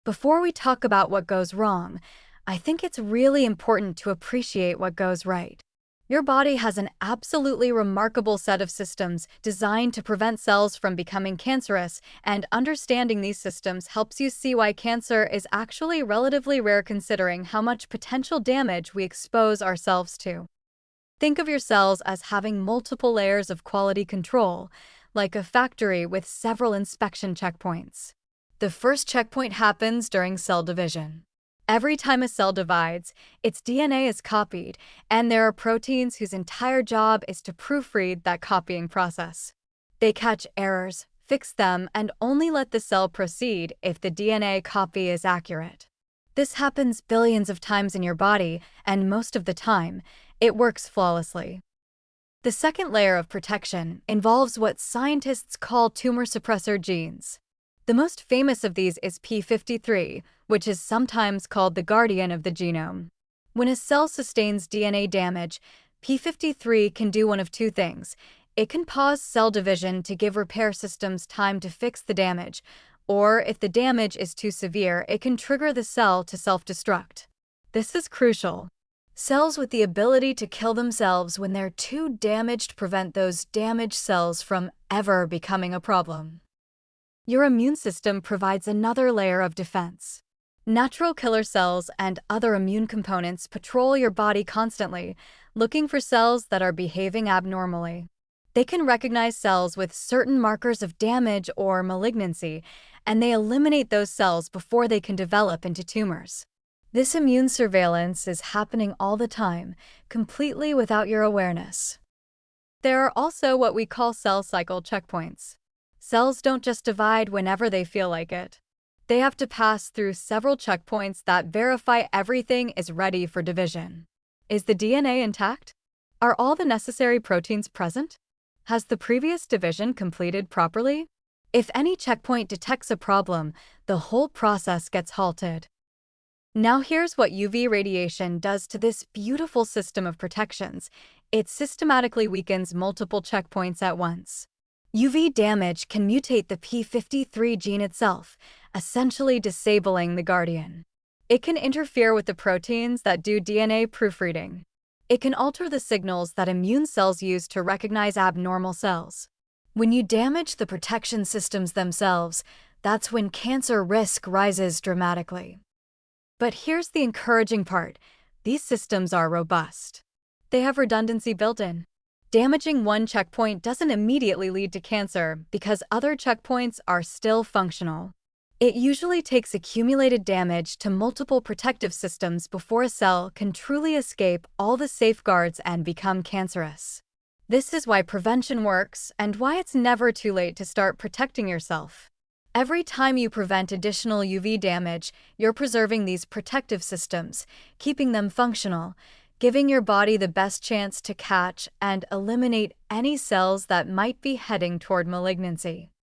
Before we talk about what goes wrong, I think it's really important to appreciate what goes right. Your body has an absolutely remarkable set of systems designed to prevent cells from becoming cancerous, and understanding these systems helps you see why cancer is actually relatively rare considering how much potential damage we expose ourselves to. Think of your cells as having multiple layers of quality control, like a factory with several inspection checkpoints. The first checkpoint happens during cell division. Every time a cell divides, its DNA is copied, and there are proteins whose entire job is to proofread that copying process. They catch errors, fix them, and only let the cell proceed if the DNA copy is accurate. This happens billions of times in your body, and most of the time, it works flawlessly. The second layer of protection involves what scientists call tumor suppressor genes. The most famous of these is p53, which is sometimes called the guardian of the genome. When a cell sustains DNA damage, p53 can do one of two things. It can pause cell division to give repair systems time to fix the damage, or if the damage is too severe, it can trigger the cell to self-destruct. This is crucial. Cells with the ability to kill themselves when they're too damaged prevent those damaged cells from ever becoming a problem. Your immune system provides another layer of defense. Natural killer cells and other immune components patrol your body constantly, looking for cells that are behaving abnormally. They can recognize cells with certain markers of damage or malignancy, and they eliminate those cells before they can develop into tumors. This immune surveillance is happening all the time, completely without your awareness. There are also what we call cell cycle checkpoints. Cells don't just divide whenever they feel like it. They have to pass through several checkpoints that verify everything is ready for division. Is the DNA intact? Are all the necessary proteins present? Has the previous division completed properly? If any checkpoint detects a problem, the whole process gets halted. Now here's what UV radiation does to this beautiful system of protections. It systematically weakens multiple checkpoints at once. UV damage can mutate the p53 gene itself, essentially disabling the guardian. It can interfere with the proteins that do DNA proofreading. It can alter the signals that immune cells use to recognize abnormal cells. When you damage the protection systems themselves, that's when cancer risk rises dramatically. But here's the encouraging part. These systems are robust. They have redundancy built in. Damaging one checkpoint doesn't immediately lead to cancer because other checkpoints are still functional. It usually takes accumulated damage to multiple protective systems before a cell can truly escape all the safeguards and become cancerous. This is why prevention works and why it's never too late to start protecting yourself. Every time you prevent additional UV damage, you're preserving these protective systems, keeping them functional, giving your body the best chance to catch and eliminate any cells that might be heading toward malignancy.